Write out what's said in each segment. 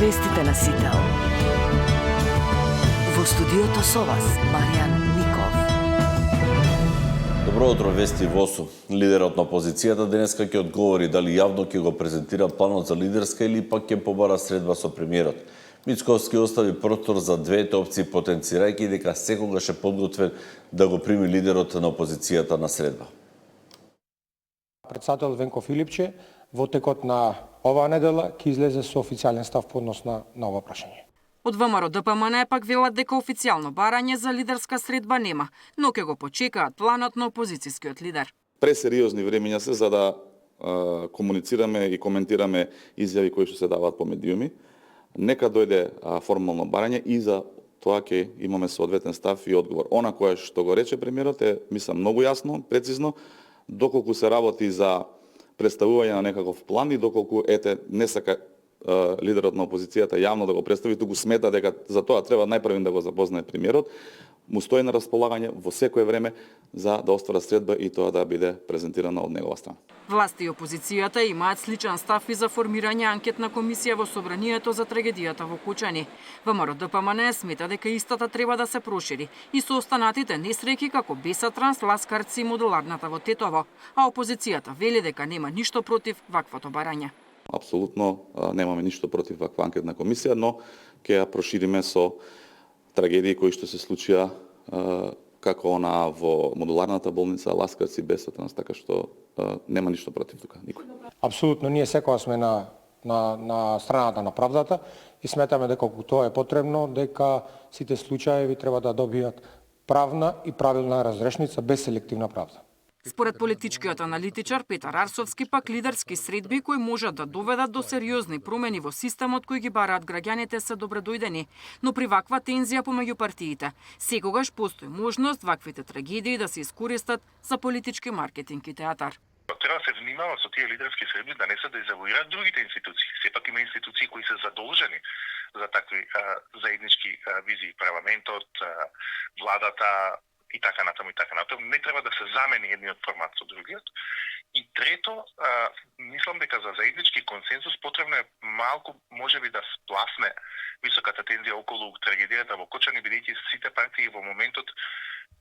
Вестите на Сител. Во студиото со вас, Маријан Ников. Добро утро, вести ВОСУ. Лидерот на опозицијата денеска ќе одговори дали јавно ќе го презентира планот за лидерска или пак ќе побара средба со премиерот. Мицковски остави простор за двете опции, потенцирајќи дека секогаш е подготвен да го прими лидерот на опозицијата на средба. Председател Венко Филипче во текот на оваа недела ќе излезе со официјален став по однос на ова прашање. Од ВМРО ДПМН пак велат дека официјално барање за лидерска средба нема, но ќе го почекаат планот на опозицијскиот лидер. Пресериозни времења се за да комуницираме и коментираме изјави кои што се даваат по медиуми. Нека дојде формално барање и за тоа ќе имаме соодветен став и одговор. Она кое што го рече премиерот е, мислам, многу јасно, прецизно, доколку се работи за представување на некаков план и доколку не сака лидерот на опозицијата јавно да го представи, туку смета дека за тоа треба најпрвен да го запознае премиерот, му стои на располагање во секое време за да оствара средба и тоа да биде презентирано од негова страна. Власти и опозицијата имаат сличен став и за формирање анкетна комисија во собранието за трагедијата во Кучани. ВМРО ДПМН смета дека истата треба да се прошири и со останатите несреќи како Бесатранс, Ласкарци и модуларната во Тетово, а опозицијата вели дека нема ништо против ваквото барање. Апсолутно немаме ништо против ваква анкетна комисија, но ќе ја прошириме со трагедии кои што се случија како она во модуларната болница Ласкарци, Бесатранс, така што нема ништо против тука, никој. Апсолутно, ние секогаш сме на страната на правдата и сметаме дека кога тоа е потребно, дека сите случаи треба да добијат правна и правилна разрешница без селективна правда. Според политичкиот аналитичар Петар Арсовски, пак лидерски средби кои можат да доведат до сериозни промени во системот кои ги бараат граѓаните се добредојдени, но при ваква тензија помеѓу партиите, секогаш постои можност ваквите трагедии да се искористат за политички маркетинг и театар. Треба да се внимава со тие лидерски средби да не се дезавуираат другите институции. Сепак има институции кои се задолжени за такви заеднички визии, парламентот, владата, и така натаму и така натаму. Не треба да се замени едниот формат со другиот. И трето, мислам дека за заеднички консенсус потребно е малку можеби да спласне високата тензија околу трагедијата во Кочани, бидејќи сите партии во моментот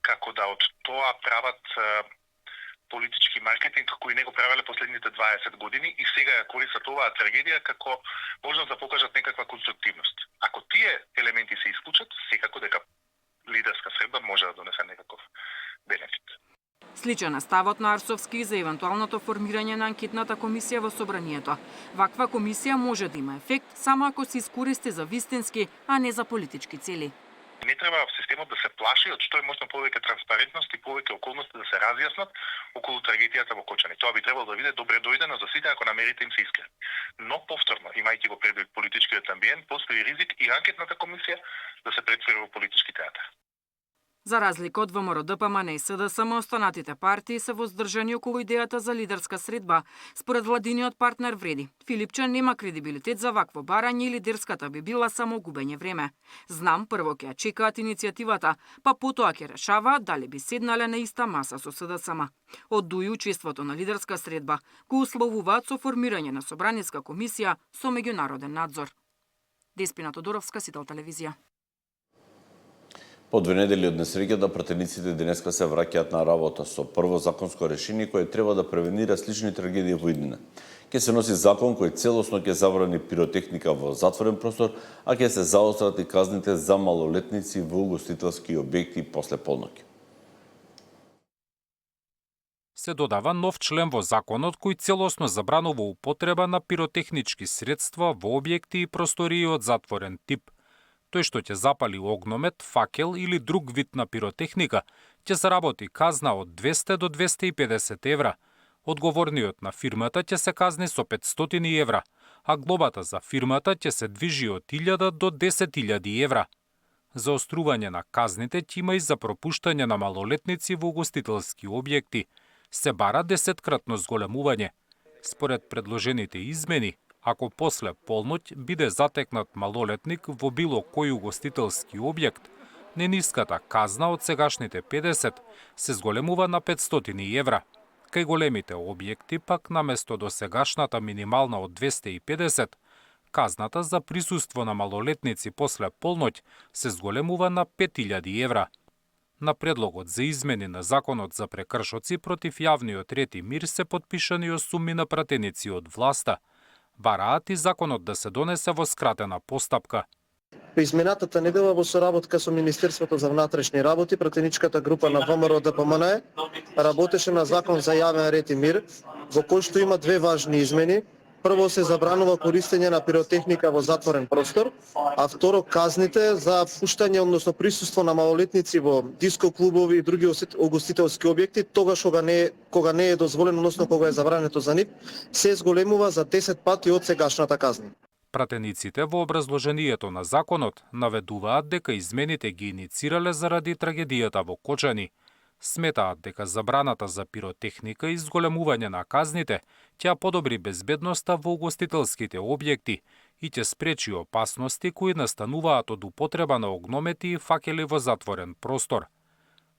како да од тоа прават политички маркетинг кој не го правеле последните 20 години и сега ја користат оваа трагедија како можност да покажат некаква конструктивност. Ако тие елементи се исклучат, секако дека лидерска средба може да донесе некаков бенефит. Сличен е ставот на Арсовски за евентуалното формирање на анкетната комисија во собранието. Ваква комисија може да има ефект само ако се искористи за вистински, а не за политички цели. Не треба системот да се плаши од што е можно повеќе транспарентност и повеќе околности да се разјаснат околу трагедијата во Кочани. Тоа би требало да биде добре дојдено за сите ако намерите им се искрени. Но повторно, имајќи го предвид политичкиот амбиент, постои ризик и анкетната комисија да се претвори во политички театар. За разлика од ВМРО ДПМН и СДСМ, останатите партии се воздржани околу идејата за лидерска средба. Според владиниот партнер Вреди, Филипче нема кредибилитет за вакво барање и лидерската би била само губење време. Знам, прво ќе ја чекаат иницијативата, па потоа ќе решаваат дали би седнале на иста маса со СДСМ. Од дуи учеството на лидерска средба го условуваат со формирање на собраниска комисија со меѓународен надзор. Деспина Тодоровска, Сител телевизија. По 2 недели од несреќата, пратениците денеска се враќаат на работа со прво законско решение кое треба да превенира слични трагедии во иднина. Ќе се носи закон кој целосно ќе забрани пиротехника во затворен простор, а ќе се заострат и казните за малолетници во угостителски објекти после полноќ. Се додава нов член во законот кој целосно забранува употреба на пиротехнички средства во објекти и простории од затворен тип. Тој што ќе запали огномет, факел или друг вид на пиротехника, ќе заработи казна од 200 до 250 евра. Одговорниот на фирмата ќе се казни со 500 евра, а глобата за фирмата ќе се движи од 1000 до 10.000 евра. Заострување на казните ќе има и за пропуштање на малолетници во угостителски објекти. Се бара 10-кратно зголемување. Според предложените измени, ако после полноќ биде затекнат малолетник во било кој угостителски објект, нениската казна од сегашните 50 се зголемува на 500 евра. Кај големите објекти пак наместо до сегашната минимална од 250, казната за присуство на малолетници после полноќ се зголемува на 5000 евра. На предлогот за измени на законот за прекршоци против јавниот ред и мир се потпишани 8 суми на пратеници од власта. Бараат и законот да се донесе во скратена постапка. Изминатата недела во соработка со Министерството за внатрешни работи, пратеничката група на ВМРО ДПМН работеше на закон за јавен ред и мир, во кој што има две важни измени. Прво се забранува користење на пиротехника во затворен простор, а второ казните за пуштање, односно присуство на малолетници во диско клубови и други угостителски објекти, тогаш кога не е дозволено, односно кога е забрането за нив, се зголемува за 10 пати од сегашната казна. Пратениците во образложението на законот наведуваат дека измените ги иницирале заради трагедијата во Кочани. Сметаат дека забраната за пиротехника и зголемување на казните ќе подобри безбедноста во угостителските објекти и ќе спречи опасности кои настануваат од употреба на огномети и факели во затворен простор.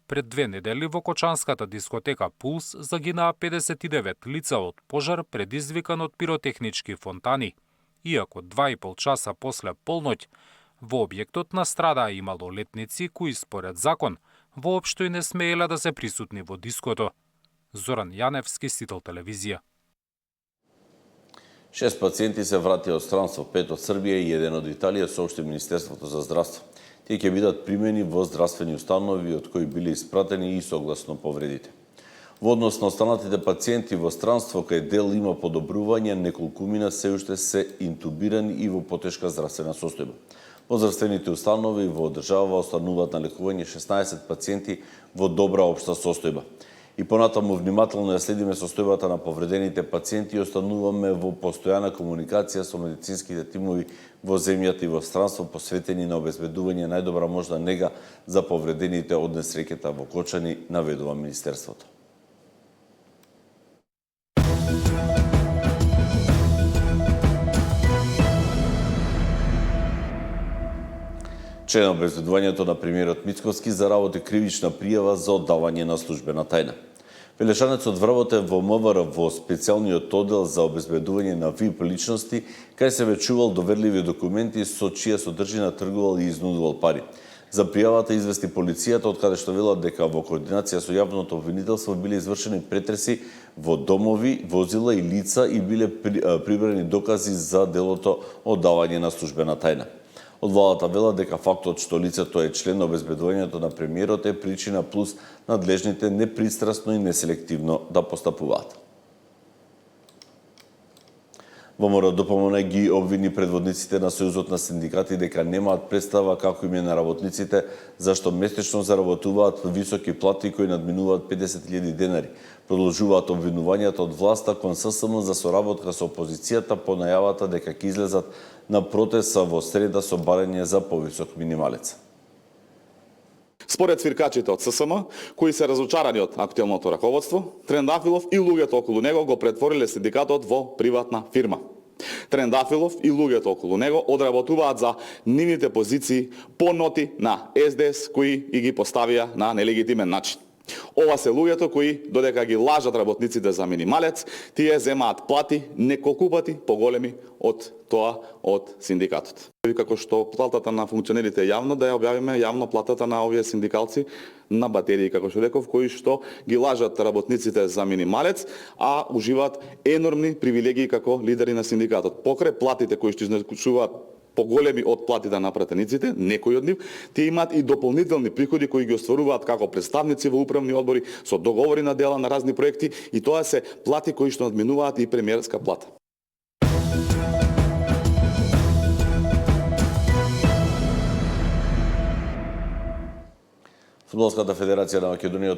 Пред 2 недели во кочанската дискотека Пулс загинаа 59 лица од пожар предизвикан од пиротехнички фонтани. Иако 2,5 часа после полноќ во објектот настрадаа и малолетници кои според закон воопшто и не смееле да се присутни во диското. Зоран Јаневски, Сител телевизија. 6 пациенти се вратија од странство, 5 од Србија и 1 од Италија, соопшти Министерството за здравство. Тие ќе бидат примени во здравствени установи од кои биле испратени и согласно повредите. Во однос на останатите пациенти во странство, кај дел има подобрување, неколкумина се уште се интубирани и во потешка здравствена состојба. Во здравствените установи во држава остануваат на лекување 16 пациенти во добра општа состојба. И понатаму внимателно ја следиме состојбата на повредените пациенти и остануваме во постојана комуникација со медицинските тимови во земјата и во странство, посветени на обезбедување најдобра можна нега за повредените од несреќата во Кочани, наведува Министерството. Член на обезбедувањето на премиерот Мицковски заработи кривична пријава за оддавање на службена тајна. Велешанецот вработе во МВР во специјалниот оддел за обезбедување на ВИП личности, кај се вечувал доверливи документи со чија содржина тргувал и изнудувал пари. За пријавата извести полицијата, од каде што велат дека во координација со јавното обвинителство биле извршени претреси во домови, возила и лица и биле прибрани докази за делото оддавање на службена тајна. Од владата велат дека фактот што лицето е член на обезбедувањето на премиерот е причина плюс надлежните непристрасно и неселективно да постапуваат. ВМРО ДПМН ги обвини предводниците на Сојузот на синдикати дека немаат представа како им е на работниците, зашто месечно заработуваат високи плати кои надминуваат 50.000 денари. Продолжуваат обвинувањата од власта кон ССМ за соработка со опозицијата по најавата дека ќе излезат на протест во среда со барање за повисок минималец. Според свиркачите од ССМ, кои се разочарани од актуелното раководство, Трендафилов и луѓето околу него го претвориле синдикатот во приватна фирма. Трендафилов и луѓето околу него одработуваат за нивните позиции по ноти на СДС кои и ги поставија на нелегитимен начин. Ова се луѓето кои, додека ги лажат работниците за минималец, тие земаат плати неколку пати поголеми од тоа од синдикатот. Како што платата на функционерите е јавно, да ја објавиме јавно платата на овие синдикалци на батерии, како што реков, кои што ги лажат работниците за минималец, а уживаат енормни привилегии како лидери на синдикатот. Покрај платите кои што изнесуваат поголеми од платите на пратениците, некои од нив, тие имаат и дополнителни приходи кои ги остваруваат како представници во управни одбори со договори на дела на разни проекти и тоа се плати кои што надминуваат и премиерска плата. Фудбалската федерација на Македонија